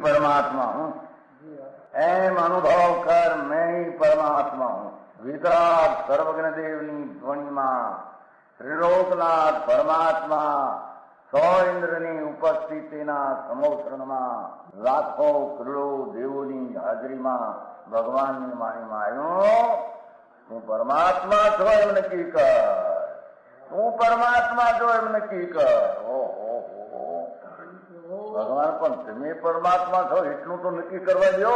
परमात्मा हूँ, एम अनुभव कर मैं ही परमात्मा हूँ। वितराग सर्वज्ञ देवनी ध्वनि में त्रिलोकनाथ परमात्मा सौ इंद्रनी उपस्थितिना समोत्रणમાં લાખો કરોડો દેવોની હાજરીમાં ભગવાનની વાણીમાં આવ્યો, તું પરમાત્મા છો એમ નક્કી કર, તું પરમાત્મા છો એમ નક્કી કર. ભગવાન પણ તમે પરમાત્મા છો એટલું તો નક્કી કરવા દો.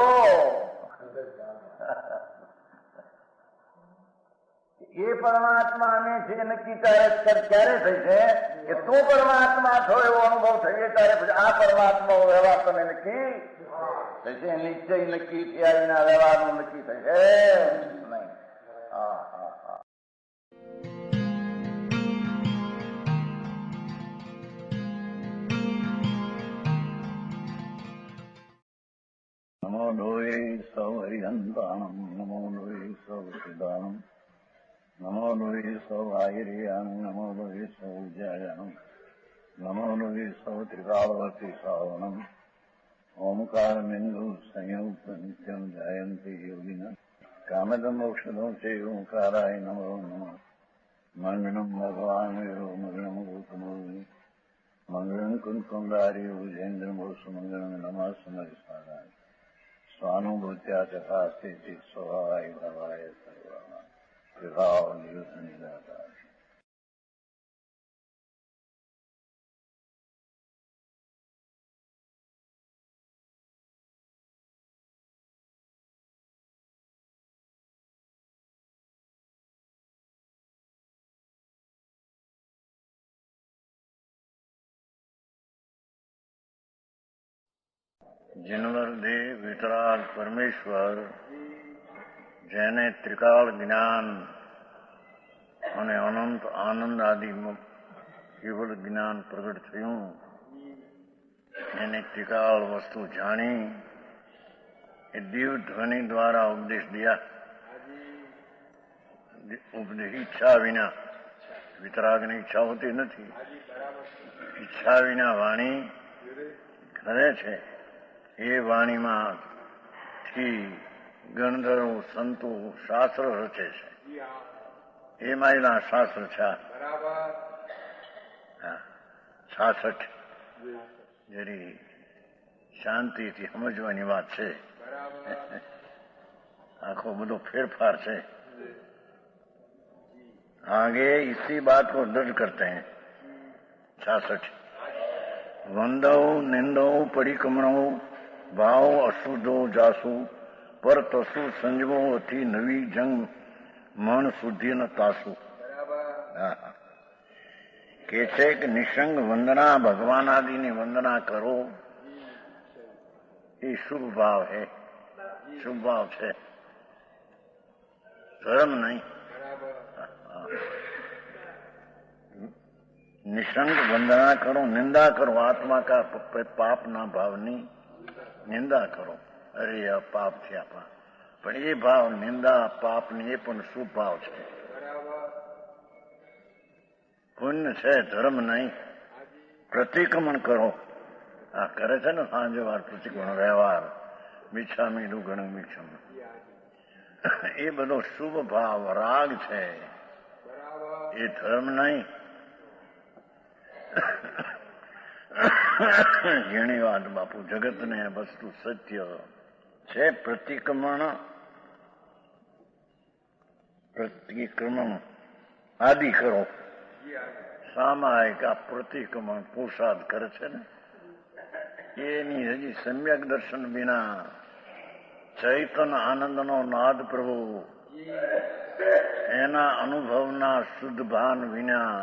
એ પરમાત્મા અમે છે નક્કી ક્યારે થઈ છે કે તું પરમાત્મા છો એવો અનુભવ થઈએ ત્યારે પછી આ પરમાત્મા વ્યવહાર તમે નક્કી થશે. નિશ્ચય નક્કી થયા વિના વ્યવહારનું નક્કી થશે નહીં. હા હા હા. નમો લોહે સૌ હરિહંતાણમ, નમો લોહે સૌ સિદ્ધાણમ, નમો લોહે સૌ આયર્યાણમ, નમો લોહે સૌ જયાણમ, નમો લોહે સૌ ત્રિકાળવતી શ્રાવણમ. ઓમકાર બિંદુ સંયુક્ત નિત્યમ જાયંતી યોગિના કામદમ ઔષધો છે ઓંકારાય નમો નમઃ. મંગળમ ભગવાન વિરો મંગળમ ગૌતમોર્મિ મંગળમ કુંકુંડારી ભુજેન્દ્ર મોસુ મંગળમ નમઃ સમરિસારાય સ્વાનુભૂત્યા તથાસ્તિ સ્વભાવાય ભવાય સર્વા વિભાવ નિયુત નિરાકાર. जिनवर देव वितराग परमेश्वर જેને ત્રિકાળ જ્ઞાન અને અનંત આનંદ આદિ કેવળ જ્ઞાન પ્રગટ થયું, એને ત્રિકાળ વસ્તુ જાણી એ દિવ્ય ધ્વનિ દ્વારા ઉપદેશ દિયા. ઉપદેશ ઈચ્છા વિના, વિતરાગની ઈચ્છા હોતી નથી, ઈચ્છા વિના વાણી કરે છે. એ વાણીમાં થી ગણધરો સંતો શાસ્ત્ર રચે છે. એ માયના શાસ્ત્ર છે 66. જરી શાંતિથી સમજવાની વાત છે. આખો બધો ફેરફાર છે. आगे इसी बात को दर्ज करते हैं 66. वंदो निंदो परिक्रमणो भाव अशुद्धो जासु पर तसु संजमो अति नवी जंग मन शुद्धि न तासु. કે છે કે નિસંગ વંદના, ભગવાન આદિની વંદના કરો એ શુભ ભાવ હે, શુભ ભાવ છે, ધર્મ નહીં. निशंक वंदना करो, निंदा करो, आत्मा का पाप ना भावनी निंदा करो. अरे यह पाप છે આપા, પણ એ ભાવ નિંદા પાપની એ પણ શુભ ભાવ છે, પુણ્ય છે, ધર્મ નહીં. પ્રતિક્રમણ કરો, આ કરે છે ને સાંજે વાર પ્રતિક્રમણ વ્યવહાર, મિચ્છામી દુગણ મિચ્છમ, એ બધો શુભ ભાવ રાગ છે, એ ધર્મ નહીં. ઘણી વાત બાપુ, જગતને વસ્તુ સત્ય છે. પ્રતિક્રમણ આદિ કરો. સામાયિક આ પ્રતિક્રમણ પુરુષાર્થ કરે છે ને, એની હજી સમ્યક દર્શન વિના, ચૈતન્ય આનંદનો નાદ પ્રભુ એના અનુભવના શુદ્ધ ભાન વિના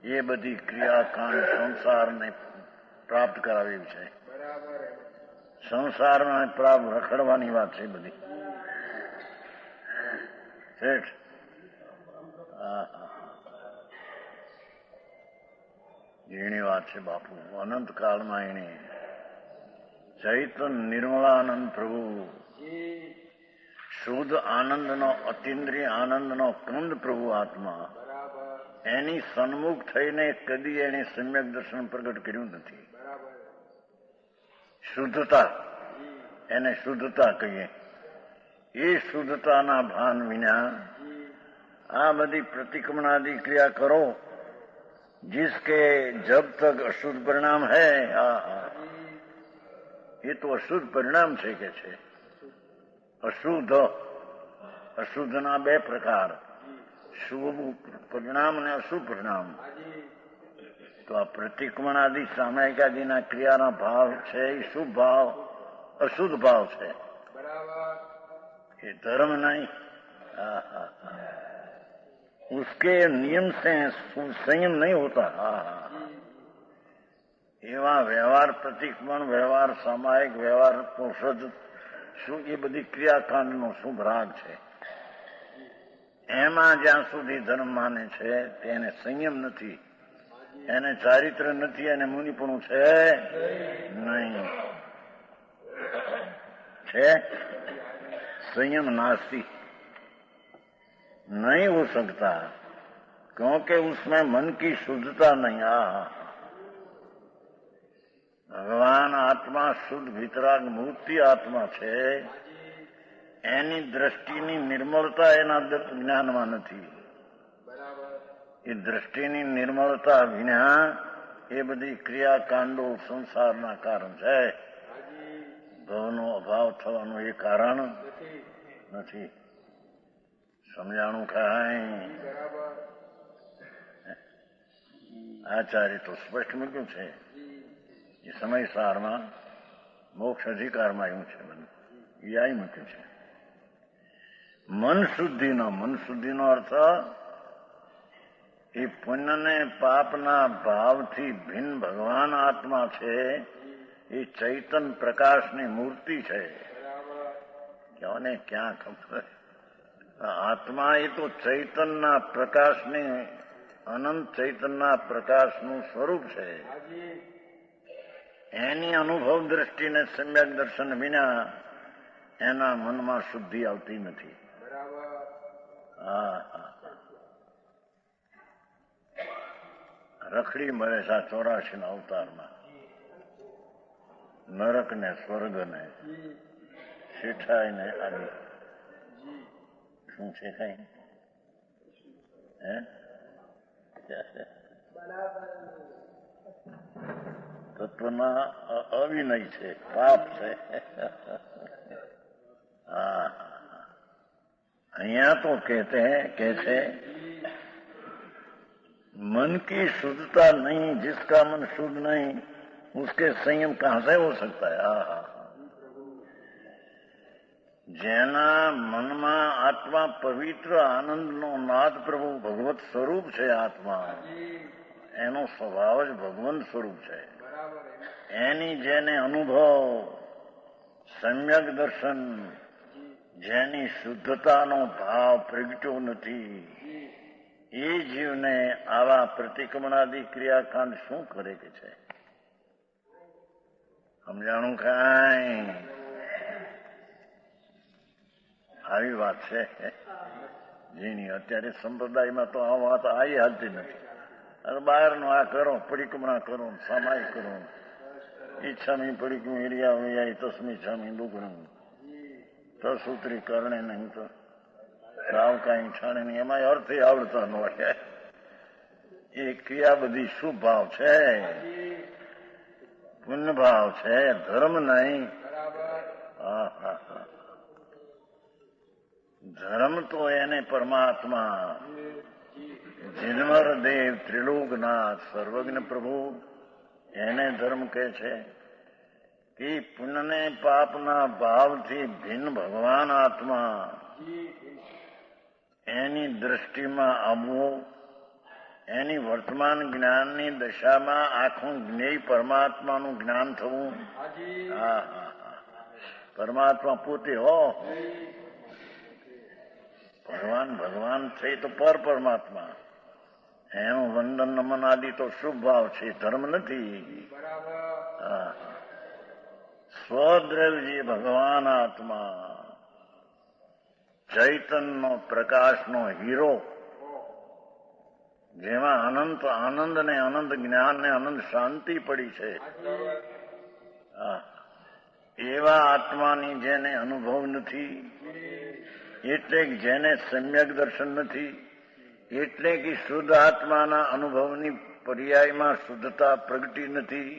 એ બધી ક્રિયાકાંડ સંસારને પ્રાપ્ત કરાવી છે. સંસારમાં પ્રાપ્ત રખડવાની વાત છે બધી. શેઠ એની વાત છે બાપુ. અનંત કાળમાં એને ચૈતન્ય નિર્મળાનંદ પ્રભુ શુદ્ધ આનંદનો અતિન્દ્રિય આનંદનો કંદ પ્રભુ આત્મા એની સન્મુખ થઈને કદી એને સમ્યક દર્શન પ્રગટ કર્યું નથી. શુદ્ધતા એને શુદ્ધતા કહીએ. એ શુદ્ધતાના ભાન વિના આ બધી પ્રતિક્રમણાદि ક્રિયા કરો जिसके जब तक अशुद्ध परिणाम है ये तो अशुद्ध परिणाम છે કે છે. અશુદ્ધના બે પ્રકાર, શુભ પરિણામ અને અશુભ પરિણામ. તો આ પ્રતિક્રમણાદિ સામાયિકાદિના ક્રિયાના ભાવ છે એ શુભ ભાવ અશુદ્ધ ભાવ છે, એ ધર્મ નહીં. उसके नियम से संयम नहीं होता. એવા વ્યવહાર પ્રતિક્રમણ વ્યવહાર સામાયિક વ્યવહાર ઔષધ શું એ બધી ક્રિયાકાંડનો શુભ રાગ છે. એમાં જ્યાં સુધી ધર્મ માને છે તેને સંયમ નથી, એને ચારિત્ર નથી, એને મુનિપણું છે નહીં. છે संयम नास्ती नहीं हो सकता, क्योंकि उसमें मन की शुद्धता नहीं. ભગવાન આત્મા શુદ્ધ વિતરાગ મૂર્તિ આત્મા છે, એની દ્રષ્ટિની નિર્મળતા એના જ્ઞાનમાં નથી. એ દ્રષ્ટિની નિર્મળતા વિના એ બધી ક્રિયાકાંડો સંસારના કારણ છે. ભાવનો અભાવ થવાનું એ કારણ નથી. સમજાણું કાંઈ? આચાર્ય તો સ્પષ્ટ મૂક્યું છે. એ સમયસારમાં મોક્ષ અધિકારમાં આવ્યું છે. મને એ આવી મૂક્યું છે. મન શુદ્ધિનો અર્થ એ પુણ્ય ને પાપના ભાવથી ભિન્ન ભગવાન આત્મા છે. એ ચૈતન પ્રકાશની મૂર્તિ છે. ક્યાંને ક્યાં ખબર? આત્મા એ તો ચૈતનના પ્રકાશની અનંત ચૈતનના પ્રકાશનું સ્વરૂપ છે. એની અનુભવ દ્રષ્ટિને સમ્યક દર્શન વિના એના મનમાં શુદ્ધિ આવતી નથી. રખડી મળે છે 84 ના અવતારમાં. નરક ને સ્વર્ગ ને શેઠાઈ ને આદિ શું છે કઈ તત્વના અવિનય છે, પાપ છે. અહીંયા તો कहते हैं कैसे मन की शुद्धता नहीं, जिसका मन शुद्ध नहीं उसके संयम कहां से हो सकता है? જેના મનમાં આત્મા પવિત્ર આનંદનો નાદ પ્રભુ ભગવત સ્વરૂપ છે. આત્મા એનો સ્વભાવ જ ભગવંત સ્વરૂપ છે. એની જેને અનુભવ સમ્યક દર્શન, જેની શુદ્ધતાનો ભાવ પ્રગટ્યો નથી, એ જીવને આવા પ્રતિક્રમણાદિ ક્રિયાકાંડ શું કરે કે છે? સમજાણું કાંઈ? આવી વાત છે જેની અત્યારે સંપ્રદાયમાં તો આ વાત આવી હાલતી નથી. અને બહારનું આ કરો, પરિક્રમણા કરો, સામાયિક કરો, ઈચ્છામી પરિક્રમ એરિયા હોય તસ્મી છામી દુગણું તસૂત્રી કરણે નહીં તો સાવ કાંઈ છાણે નહીં. એમાં અર્થ આવડતા ન હોય. એ ક્રિયા બધી શુભ ભાવ છે, પુણ્ય ભાવ છે, ધર્મ નહીં. ધર્મ તો એને પરમાત્મા જન્મર દેવ ત્રિલોકનાથ સર્વજ્ઞ પ્રભુ એને ધર્મ કહે છે. કે પુણ્યને પાપના ભાવથી ભિન્ન ભગવાન આત્મા એની દ્રષ્ટિમાં આવવું, એની વર્તમાન જ્ઞાનની દશામાં આખું જ્ઞેય પરમાત્માનું જ્ઞાન થવું. પરમાત્મા પોતે હો, ભગવાન છે તો પર પરમાત્મા. એનું વંદન નમન આદિ તો શુભ ભાવ છે, ધર્મ નથી. સ્વદ્રવ્ય ભગવાન આત્મા ચૈતનનો પ્રકાશનો હીરો, જેમાં અનંત આનંદ ને અનંત જ્ઞાન ને અનંત શાંતિ પડી છે, એવા આત્માની જેને અનુભવ નથી, એટલે કે જેને સમ્યક દર્શન નથી, એટલે કે શુદ્ધ આત્માના અનુભવની પર્યાયમાં શુદ્ધતા પ્રગટી નથી.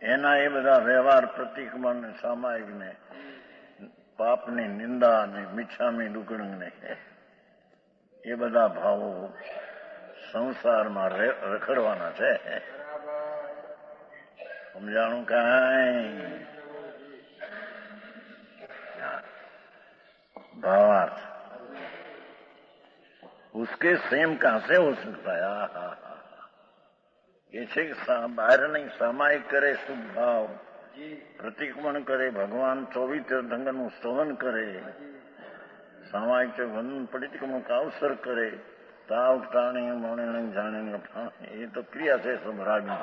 એના એ બધા વ્યવહાર પ્રતિક્રમણ સામાયિક ને પાપની નિંદા ને મિચ્છામી દુકડંગ એ બધા ભાવો સંસારમાં રખડવાના છે. સમજાણું કાંઈ? भावार्थ उसके सेम कहां से हो सकता है? ये છે કે બહાર નહીં, સામાયિક કરે શુદ્ધ ભાવ, પ્રતિક્રમણ કરે, ભગવાન 24 તીર્થંકરનું સ્તવન કરે, સામાયિક વંદન પ્રતિક્રમણ का अवसर करे, ताव टाणी मोणी जाने ये तो क्रिया છે सब रागनी.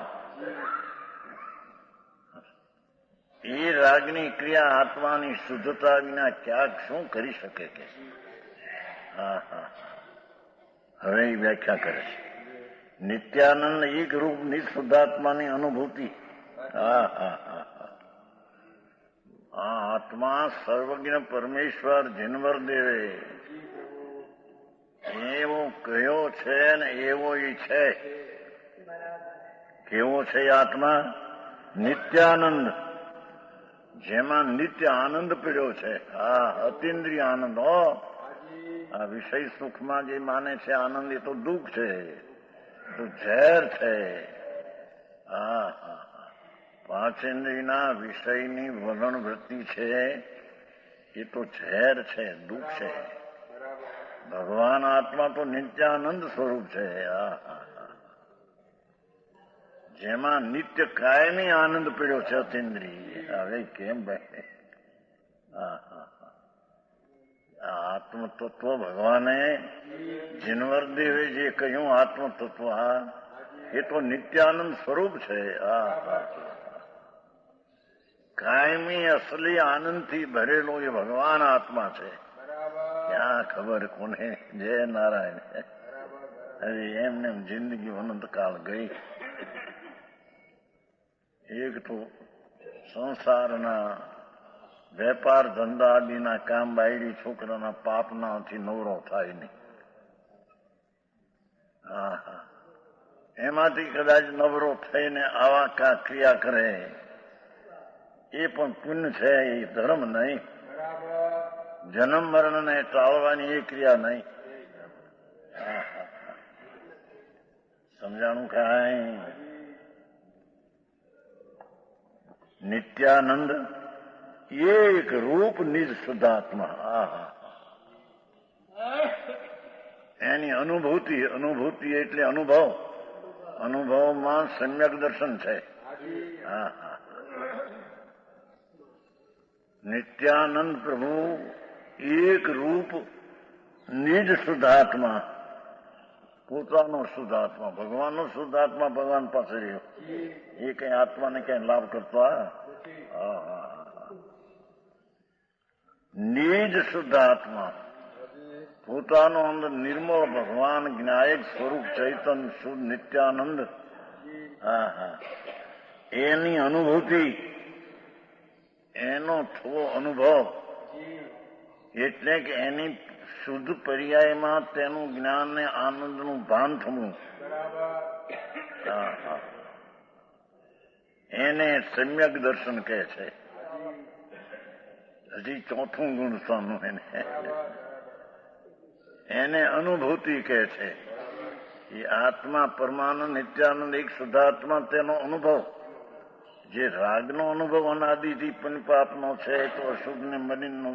એ રાગની ક્રિયા આત્માની શુદ્ધતા વિના ક્યાંક શું કરી શકે કે? હવે એ વ્યાખ્યા કરે છે. નિત્યાનંદ એક રૂપ નિઃશુદ્ધાત્માની અનુભૂતિ. આ આત્મા સર્વજ્ઞ પરમેશ્વર જીનવર દેવે એવો કયો છે ને એવો એ છે. કેવો છે આત્મા? નિત્યાનંદ, જેમાં નિત્ય આનંદ પીડ્યો છે. અતિન્દ્રિય આનંદ. આ વિષય સુખમાં જે માને છે આનંદ, એ તો દુઃખ છે, તો ઝેર છે. પાંચેન્દ્રિયના વિષયની વલણ વૃત્તિ છે, એ તો ઝેર છે, દુઃખ છે. ભગવાન આત્મા તો નિત્યાનંદ સ્વરૂપ છે, જેમાં નિત્ય કાયમી આનંદ પીડ્યો છે અતિન્દ્રિય. હવે કેમ ભાઈ? આત્મતત્વ ભગવાને જીનવર દેવે જે કહ્યું આત્મતત્વ, એ તો નિત્યાનંદ સ્વરૂપ છે. કાયમી અસલી આનંદથી ભરેલો એ ભગવાન આત્મા છે. ક્યાં ખબર કોને? જય નારાયણ. અરે એમને જિંદગી અનંતકાળ ગઈ. એક તો સંસારના વેપાર ધંધા આદિના કામ બાયડી છોકરાના પાપનાથી નવરો થાય નહીં. એમાંથી કદાચ નવરો થઈને આવા કા ક્રિયા કરે, એ પણ પુણ્ય છે, એ ધર્મ નહીં. જન્મ મરણને ટાળવાની એ ક્રિયા નહીં. સમજાણું કાંઈ? નિત્યાનંદ એક રૂપ નિજ શુદ્ધાત્મા. એની અનુભૂતિ, અનુભૂતિ એટલે અનુભવ. અનુભવમાં સમ્યક દર્શન છે. નિત્યાનંદ પ્રભુ એક રૂપ નિજ શુદ્ધાત્મા, પોતાનો શુદ્ધાત્મા, ભગવાનનો શુદ્ધાત્મા ભગવાન પાસે રહ્યો. એ કઈ આત્માને કઈ લાભ કરતો? નિજ શુદ્ધાત્મા, પોતાનો અંદર નિર્મળ ભગવાન જ્ઞાયક સ્વરૂપ ચૈતન શુદ્ધ નિત્યાનંદ, એની અનુભૂતિ, એનો થવો અનુભવ, એટલે કે એની શુદ્ધ પર્યાયમાં તેનું જ્ઞાન ને આનંદનું ભાન થવું, એને સમ્યક દર્શન કહે છે. હજી ચોથું ગુણ સ્થાનનું એને અનુભૂતિ કહે છે. એ આત્મા પરમાનંદ નિત્યાનંદ એક શુદ્ધાત્મા, તેનો અનુભવ, જે રાગનો અનુભવ અનાદિથી પણ પાપનો છે, તો અશુદ્ધ ને મલિનનો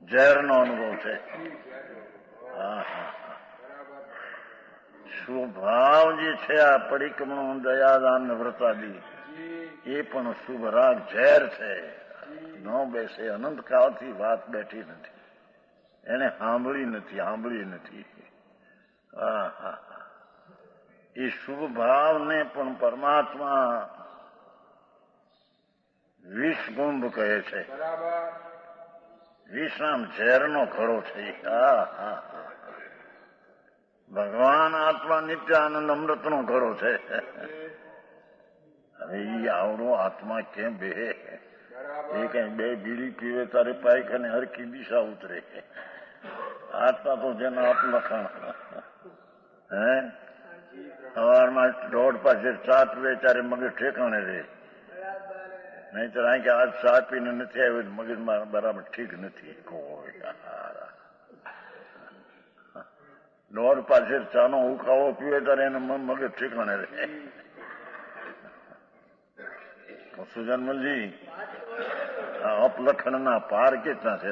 ઝેરનો અનુભવ છે. સ્વભાવ જે છે આ પરિક્રમણ દયાદાન વ્રતાદી, એ પણ શુભ રાગ ઝેર છે. ન બેસે, અનંતકાળથી વાત બેઠી નથી, એને સાંભળી નથી. એ શુભ ભાવને પણ પરમાત્મા વિષ કુંભ કહે છે. વિષ નામ ઝેરનો ખડો છે. ભગવાન આત્મા નિત્ય આનંદ અમૃતનો ખડો છે. હવે ઈ આવડો આત્મા કેમ બે એ કઈ બે બીડી પીવે તારે પાયખાને હરખી દિશા ઉતરે. આત્મા તો જેના અપલખાણ હે સવારમાં 1:30 પાસે ચા પીવે ત્યારે મગજ ઠેકાણે રહે. નહીતર આ કે આજ ચા પીને નથી આવ્યું મગજમાં બરાબર ઠીક નથી. 1:30 પાસે ચાનો ઉકાળો પીવે ત્યારે એને મગજ ઠેકાણે રહે. સુજનમલજી આ અપલખણના પાર કેટલા છે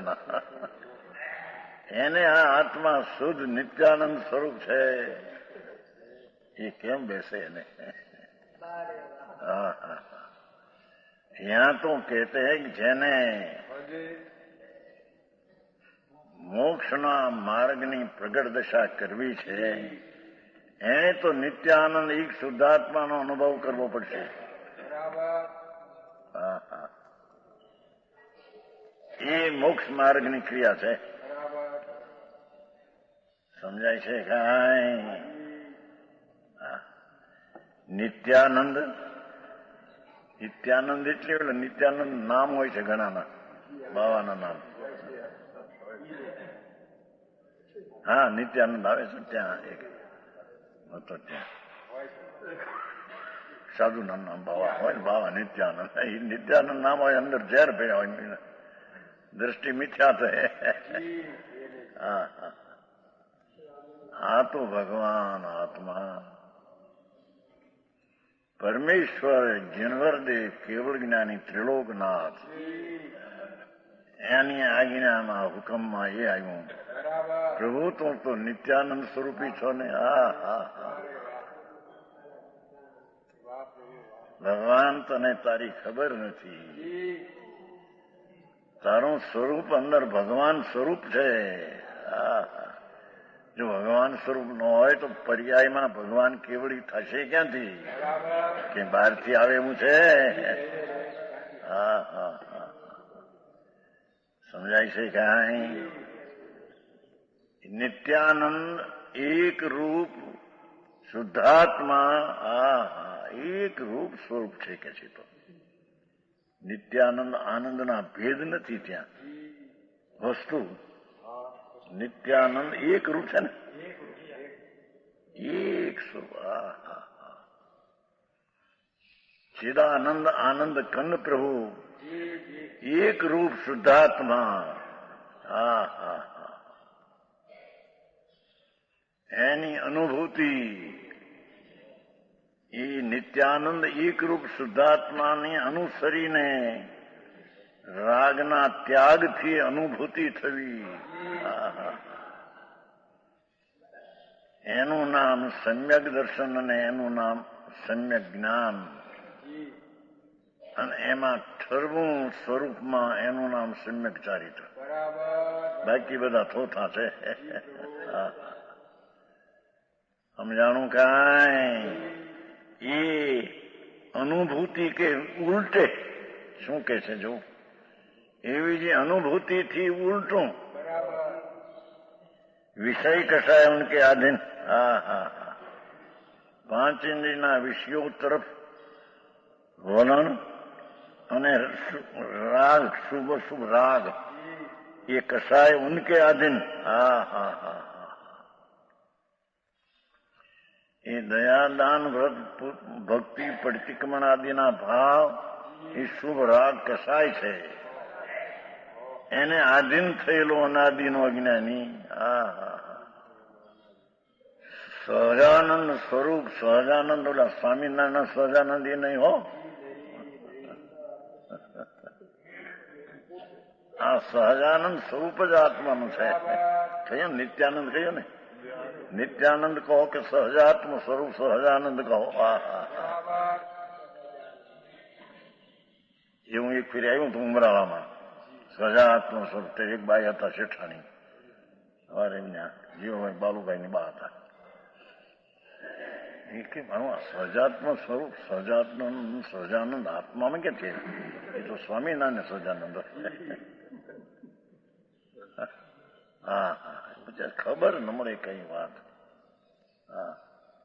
એને આ આત્મા શુદ્ધ નિત્યાનંદ સ્વરૂપ છે એ કેમ બેસે એને? यहाँ तो कहते हैं कि જેને મોક્ષના માર્ગની પ્રગટ દશા કરવી છે એને તો નિત્યાનંદ એક શુદ્ધાત્માનો અનુભવ કરવો પડશે. એ મોક્ષ માર્ગની ક્રિયા છે. સમજાય છે કાંઈ? નિત્યાનંદ નિત્યાનંદ એટલે નિત્યાનંદ નામ હોય છે ઘણાના, બાવાના નામ. હા, નિત્યાનંદ આવે છે ત્યાં એક હતો, ત્યાં સાધુના નામ બાવા હોય ને, બાવા નિત્યાનંદ. એ નિત્યાનંદ નામ હોય, અંદર ઝેર ભર્યા હોય, દ્રષ્ટિ મિથ્યા થાય. હા હા, આ તો ભગવાન આત્મા પરમેશ્વર જીણવરદેવ કેવળ જ્ઞાની ત્રિલોકનાથ એની આજ્ઞાના હુકમમાં એ આવ્યું. પ્રભુ તું તો નિત્યાનંદ સ્વરૂપી છો ને. ભગવાન તને તારી ખબર નથી. તારું સ્વરૂપ અંદર ભગવાન સ્વરૂપ છે. જો ભગવાન સ્વરૂપ ન હોય તો પર્યાયમાં ભગવાન કેવડી થશે ક્યાંથી? કે બહારથી આવે એવું છે? સમજાય છે કાંઈ? નિત્યાનંદ એક રૂપ શુદ્ધાત્મા એક રૂપ સ્વરૂપ છે કે છે. તો નિત્યાનંદ આનંદના ભેદ નથી ત્યાં. વસ્તુ નિત્યાનંદ એક રૂપ છે ને, એક સ્વરૂપ. ચિદાનંદ આનંદ કંદ પ્રભુ એક રૂપ શુદ્ધાત્મા. એની અનુભૂતિ એ નિત્યાનંદ એક રૂપ શુદ્ધાત્માને અનુસરીને રાગના ત્યાગથી અનુભૂતિ થવી. એનું નામ સમ્યક દર્શન અને એનું નામ સમ્યક જ્ઞાન. અને એમાં ઠરવું સ્વરૂપમાં એનું નામ સમ્યક ચારિત્ર. બાકી બધા થોથા છે. સમજાણું કાંઈ? એ અનુભૂતિ કે ઉલટે શું કે છે જો એવી જે અનુભૂતિથી ઉલટું વિષય કસાય ઉનકે આધીન. પાંચ ઇન્દ્રિયના વિષયો તરફ વલણ અને રાગ, શુભ શુભ રાગ એ કસાય ઉનકે આધીન. એ દયાદાન વ્રત ભક્તિ પ્રતિક્રમણ આદિના ભાવ એ શુભ રાગ કસાય છે. એને આધીન થયેલો અનાદિનો અજ્ઞાની. સહજાનંદ સ્વરૂપ, સહજાનંદ ઓલા સ્વામિનારાયણ સહજાનંદ એ નહીં હો. આ સહજાનંદ સ્વરૂપ જ આત્માનું છે. કયો નિત્યાનંદ કયો ને? નિત્યાનંદ કહો કે સહજાત્મ સ્વરૂપ સહજાનંદ કહો. એવું એક ફેરી આવ્યું હતું ઉમરાળામાં. સહજાત્મ સ્વરૂપ એક બાઈ હતા શેઠાણી. સવારે એમને જીવભાઈ બાલુભાઈ ની બા હતા. એ કે મારું સહજાત્મ સ્વરૂપ સહજાનંદ આત્મામાં કે છે એ તો સ્વામિનારાયણ સહજાનંદ. હા હા ખબર ન મળે કઈ વાત. હા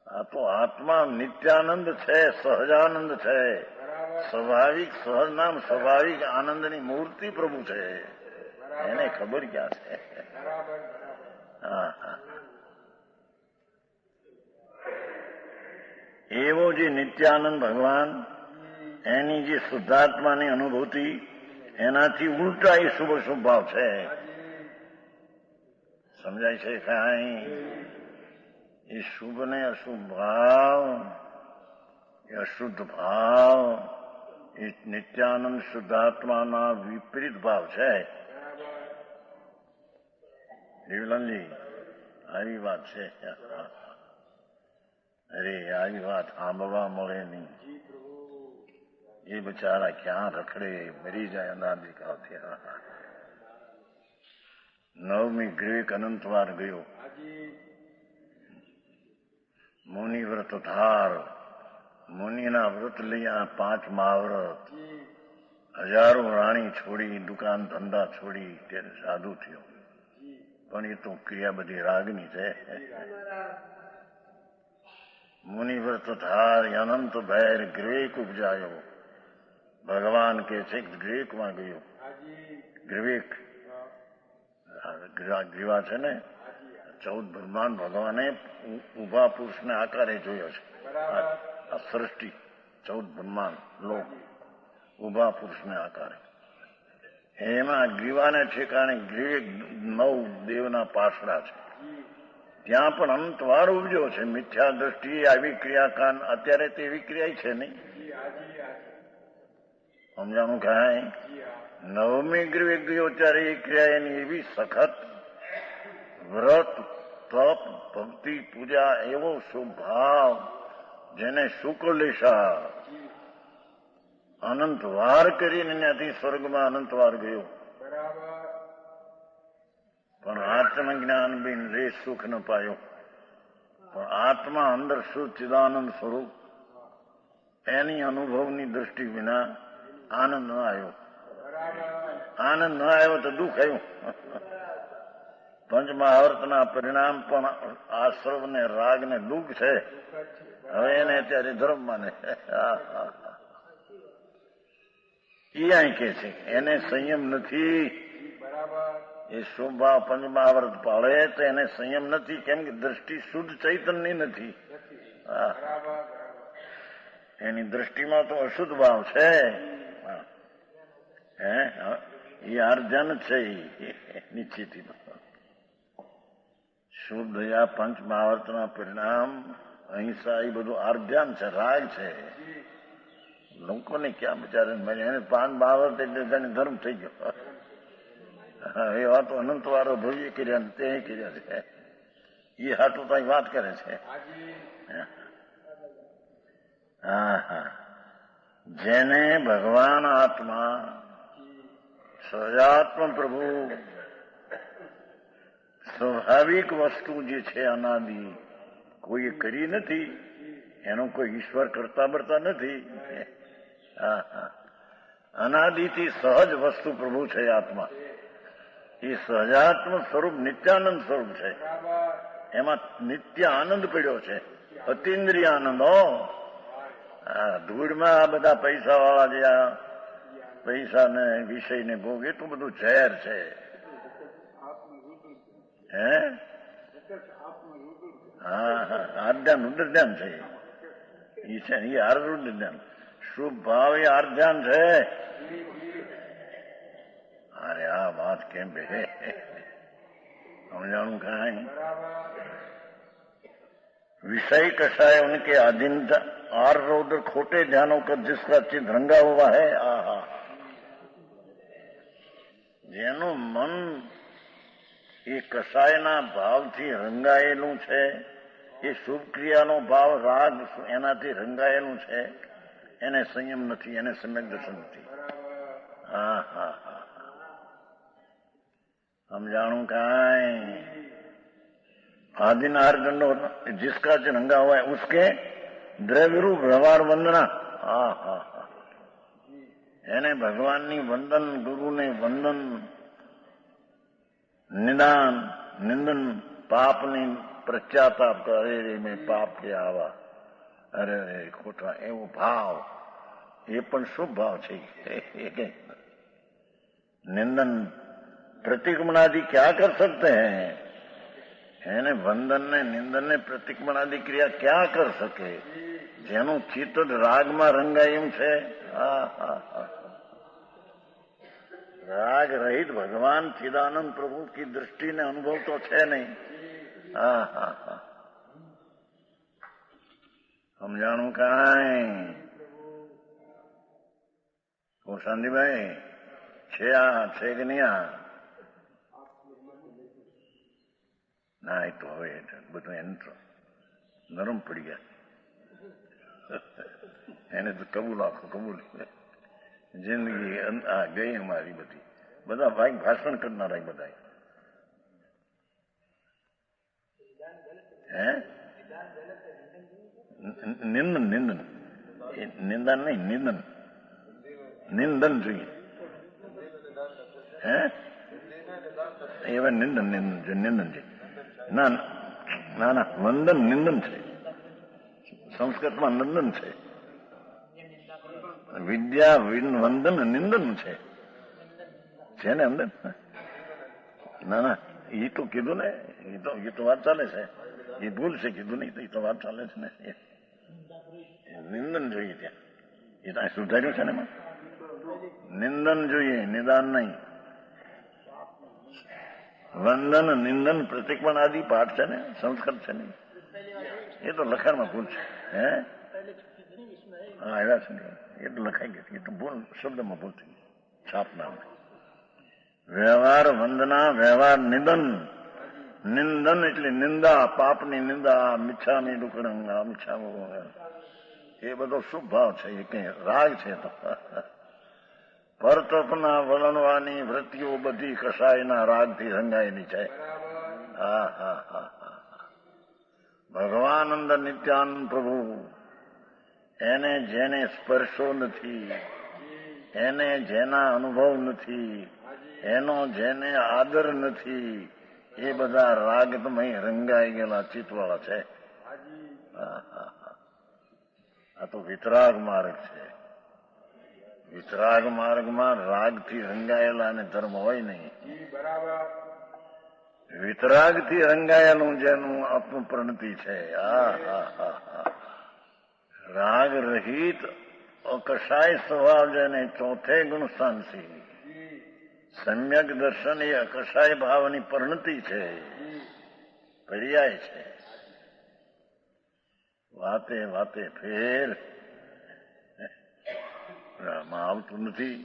આ તો આત્મા નિત્યાનંદ છે, સહજાનંદ છે, સ્વાભાવિક સહજનામ સ્વાભાવિક આનંદની મૂર્તિ પ્રભુ છે. એને ખબર ક્યાં છે. હા હા એવો જે નિત્યાનંદ ભગવાન એની જે શુદ્ધાત્માની અનુભૂતિ એનાથી ઉલટા એ શુભ શુભ ભાવ છે. સમજાય છે કાંઈ? એ શુભ ને અશુભ ભાવ, એ અશુદ્ધ ભાવ એ નિત્યાનંદ શુદ્ધાત્માના વિપરીત ભાવ છે. દેવલાલજી આવી વાત છે. અરે આવી વાત સાંભળવા મળે નહીં. એ બિચારા ક્યાં રખડે, મરી જાય અનાદિકાળથી. નવમી ગ્રેક અનંતવાર ગયો. મુનિ વ્રત ધાર, મુનિના વ્રત લઈ આ 5 મહાવ્રત, હજારો રાણી છોડી, દુકાન ધંધા છોડી ત્યારે સાધુ થયો. પણ એ તો ક્રિયા બધી રાગની છે. મુનિવ્રત ધાર અનંત ભૈર ગ્રેક ઉપજાયો. ભગવાન કે છે ગ્રેકમાં ગયો. ગ્રીવેક ગ્રીવા છે ને, 14 બ્રહ્માંડ ભગવાને ઉભા પુરુષને આકારે જોયો છે. આ સૃષ્ટિ 14 બ્રહ્માંડ લોક ઉભા પુરુષને આકારે. એમાં ગ્રીવાને ઠેકાણે ગ્રીવેક 9 દેવના પાસડા છે. ત્યાં પણ અંતવાર ઉપજ્યો છે. મિથ્યા દ્રષ્ટિએ આવી ક્રિયાકાંડ અત્યારે તેવી ક્રિયા છે નહીં. સમજાણું કાંઈ? નવમી ગ્રીવેક ગયો ત્યારે એ ક્રિયા એની એવી સખત વ્રત તપ ભક્તિ પૂજા એવો શુભ ભાવ જેને શુક્લેશા અનંતવાર કરીને ત્યાંથી સ્વર્ગમાં અનંતવાર ગયો. પણ આત્મજ્ઞાન બિન રે સુખ ન પાયો. પણ આત્મા અંદર શુદ્ધ ચિદાનંદ સ્વરૂપ એની અનુભવની દ્રષ્ટિ વિના આનંદ ન આવ્યો. આનંદ ન આવ્યો તો દુઃખ આવ્યું. પંચમહાવર્તના પરિણામ પણ આશ્રવ ને રાગ ને દુઃખ છે. હવે એને અત્યારે ધર્મ માને. એ અહીં કે છે એને સંયમ નથી. એ શુભભાવ પંચમહાવર્ત પાળે તો એને સંયમ નથી. કેમ કે દ્રષ્ટિ શુદ્ધ ચૈતન્ય નથી. એની દ્રષ્ટિમાં તો અશુદ્ધ ભાવ છે. એ અર્જન છે. નિશ્ચિત શુદ્ધ આ પંચમહાવર્તના પરિણામ અહિંસા એ બધું આર્ધ્યાન છે, રાગ છે. લોકોને ક્યાં બિચારે એને 5 મહાવર્ત એટલે તેને ધર્મ થઈ ગયો. એ વાતો અનંતવારો ભવ્ય કર્યા તે કર્યા છે. એ હાટું તો વાત કરે છે. હા હા જેને ભગવાન આત્મા સહજાત્મ પ્રભુ સ્વાભાવિક વસ્તુ જે છે અનાદિ કોઈએ કરી નથી. એનો કોઈ ઈશ્વર કરતા બરતા નથી. હા હા અનાદિથી સહજ વસ્તુ પ્રભુ છે આત્મા. એ સહજાત્મ સ્વરૂપ નિત્યાનંદ સ્વરૂપ છે. એમાં નિત્ય આનંદ પડ્યો છે. અતિન્દ્રિય આનંદ. ધૂળમાં આ બધા પૈસા વાળા જે આ પૈસા ને વિષય ને ભોગ એટલું બધું ઝેર છે. હે હા હા આર્ધ્યાન ઉદરધ્યાન છે. એ છે ને એ આર્ધ્યાન શુભ ભાવ એ આર્ધ્યાન છે. અરે આ વાત કેમ બે समझाणु कहाँ है? विषय कषाय उनके अधीनता आर रौद्र खोटे ध्यानों का जिसका चित्त रंगा हुआ है, आहा જેનું મન એ કસાયના ભાવથી રંગાયેલું છે, એ શુભ ક્રિયાનો ભાવ રાગ એનાથી રંગાયેલું છે, એને સંયમ નથી, એને સમ્યક દર્શન નથી. હા હા હા समझाणु काई आदिनार दंडो जिसका रंगा हुआ है उसके દ્રવ્યરૂપ વ્યવહાર વંદના. હા હા હા, એને ભગવાનની વંદન, ગુરુને વંદન, નિદાન નિંદન, પાપની પ્રત્યાતાપ, અરે રે મેં પાપ ક્યાં આવા, અરે રે ખોટા, એવો ભાવ એ પણ શુભ ભાવ છે. નિંદન પ્રતિક્રમણાદि क्या कर सकते हैं? એને વંદન ને નિંદન ને પ્રતિક્રમણાદિ ક્રિયા ક્યાં કર શકે? જેનું ચિત્ત જ રાગમાં રંગાયું છે. હા હા હા, રાગ રહિત ભગવાન ચિદાનંદ પ્રભુ કી દૃષ્ટિને અનુભવ તો છે નહીં. હા હા હા, સમજાણું કાંઈ? હું શાંતિભાઈ છે આ છે કે નહીં? આ ના, એ તો હવે બધું એને તો નરમ પડી ગયા. એને તો કબૂલ, આખું કબૂલ. જિંદગી આ ગઈ અમારી બધી. બધા ભાઈ ભાષણ કરનારા બધા. હે નિંદન, નિંદન, નિંદન નહીં, નિંદન, નિંદન જોઈએ. હે એવા નિંદન, નિંદન, નિંદન છે. ના ના ના, વંદન નિંદન છે. સંસ્કૃતમાં નંદન છે. વિદ્યા વંદન નિંદન છે ને અંદર. ના ના, એ તો કીધું ને, એ તો વાત ચાલે છે. એ ભૂલ છે, કીધું નહીં, એ તો વાત ચાલે છે ને. નિંદન જોઈએ ત્યાં, એ ત્યાં સુધાર્યું છે ને એમાં. નિંદન જોઈએ, નિદાન નહીં. વંદન, નિંદન, પ્રતિક્રમણ આદિ પાઠ છે ને, સંસ્કૃત છે ને, એ તો લખાણમાં ભૂલ છે. હે હા, આવ્યા છે ને, એ તો લખાઈ ગયું. એ તો ભૂલ, શબ્દમાં ભૂલ થઈ ગઈ, છાપના. વ્યવહાર વંદના, વ્યવહાર નિંદન. નિંદન એટલે નિંદા, પાપની નિંદા, મિચ્છામી દુકડંગ, મિચ્છામી, એ બધો શુભ ભાવ છે. એ કઈ રાગ છે તો. પરતપના વલણવાની વૃત્તિઓ બધી કસાયના રાગથી રંગાયેલી છે. હા હા હા હા, ભગવાન અંદર નિત્યાનંદ પ્રભુ, એને જેને સ્પર્શો નથી, એને જેના અનુભવ નથી, એનો જેને આદર નથી, એ બધા રાગમય રંગાઈ ગયેલા ચિત્તવાળા છે. આ તો વિતરાગ માર્ગ છે. વિતરાગ માર્ગમાં રાગથી રંગાયેલા અને ધર્મ હોય નહીં. વિતરાગથી રંગાયેલું જેનું આત્મપ્રણતિ છે. હા હા હા હા, રાગ રહિત અકષાય સ્વભાવ જેને ચોથે ગુણસ્થાન છે. સમ્યક દર્શન એ અકષાય ભાવની પરિણતિ છે, પર્યાય છે. વાતે વાતે ફેર માં આવતું નથી.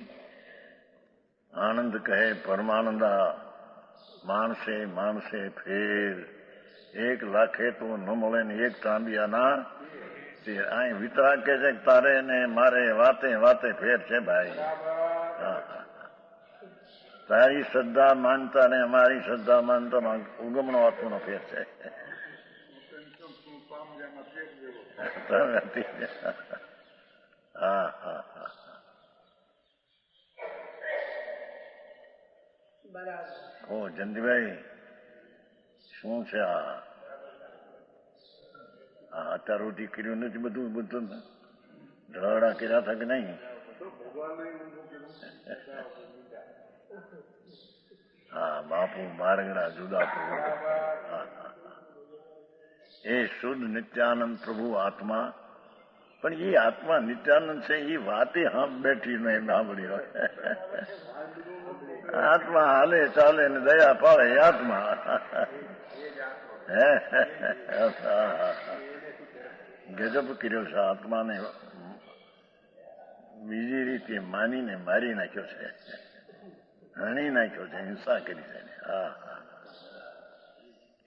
આનંદ કહે પરમાનંદા, માણસે માણસે ફેર. 1 લાખે તો ન મળે ને 1 તાંબિયાના. અહીં વિતરાગ કે છે તારે ને મારે વાતે વાતે ફેર છે ભાઈ. તારી શ્રદ્ધા માનતા ને અમારી શ્રદ્ધા માનતામાં ઉગમનો આત્માનો ફેર છે. હા હા હા, ઓ જયંતિભાઈ શું છે આ? અત્યાર સુધી કર્યું નથી બધું બધું ઢળા કર્યા હતા કે નહીં? હા, બાપુ માર્ગના જુદા પ્રભુ. એ શુદ્ધ નિત્યાનંદ પ્રભુ આત્મા. પણ એ આત્મા નિત્યાનંદ છે, એ વાતે બેઠી નહીં સાંભળી હોય. આત્મા હાલે ચાલે ને દયા પાડે એ આત્મા. ગજબ કર્યો છે આત્માને, બીજી રીતે માનીને મારી નાખ્યો છે, હણી નાખ્યો છે, હિંસા કરી છે. હા હા,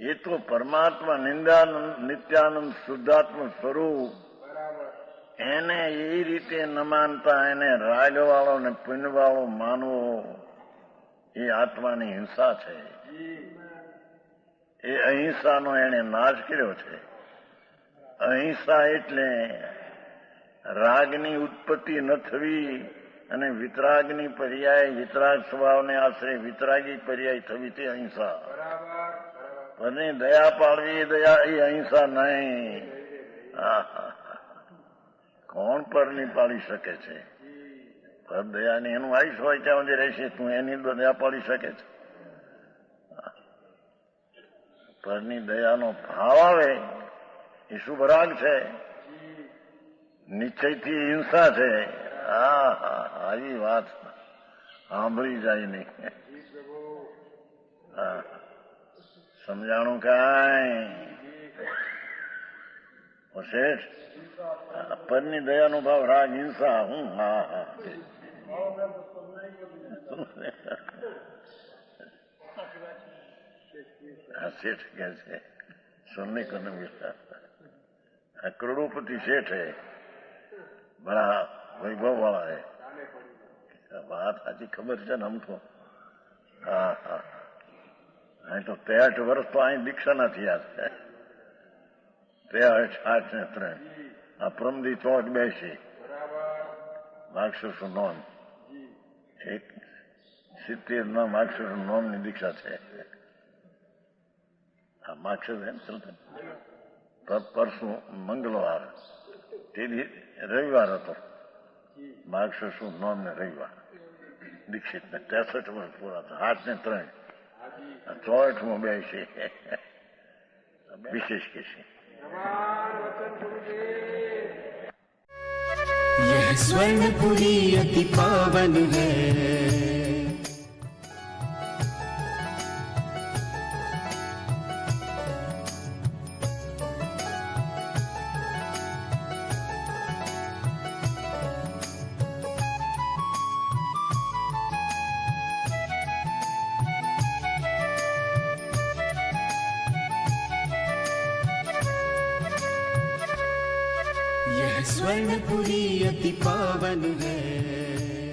એ તો પરમાત્મા નિત્યાનંદ શુદ્ધાત્મ સ્વરૂપ, એને એ રીતે ન માનતા એને રાગવાળો ને પુણ્યવાળો માનવો એ આત્માની હિંસા છે. એ અહિંસાનો એને નાશ કર્યો છે. અહિંસા એટલે રાગની ઉત્પત્તિ ન થવી અને વિતરાગની પર્યાય વિતરાગ સ્વભાવને આશરે વિતરાગી પર્યાય થવી તે અહિંસા. પરની દયા પાડવી દયા એ અહિંસા નહીં. કોણ પરની પાડી શકે છે? પર દયાની એનું આયુષ હોય ત્યાં સુધી રહેશે. તું એની દયા પાડી શકે છે? પરની દયાનો ભાવ આવે એ શુભ રાગ છે, નિશ્ચયથી હિંસા છે. આવી વાત સાંભળી જાય નહીં. સમજાણું કાંઈ? શેઠ, પરની દયાનો ભાવ રાગ હિંસા. હું શેઠ કે છે सुनने को नहीं मिलता. करोड़ोपति सेठ है, बड़ा वैभव वाला है. बात साची खबर है ना हमको. हाँ हाँ, અહીં તો 63 વર્ષ તો અહીં દીક્ષાના થયા છે. 63 ને 3 આ પ્રમદી ચોટ બેસી માર્ગશીર્ષ નોમ 70 ના માર્ગશીર્ષ નોમની દીક્ષા છે. આ માર્ગશીર્ષ એમ ચાલતા પરસું મંગળવાર તે રવિવાર હતો. માર્ગશીર્ષ નોમ ને રવિવાર દીક્ષિત ને 63 વર્ષ પૂરા હતા. 8 ને 3 64 બે છે. વિશેષ કે છે यह स्वर्णपुरी अति पावन है. यह स्वर्णपुरी अति पावन है.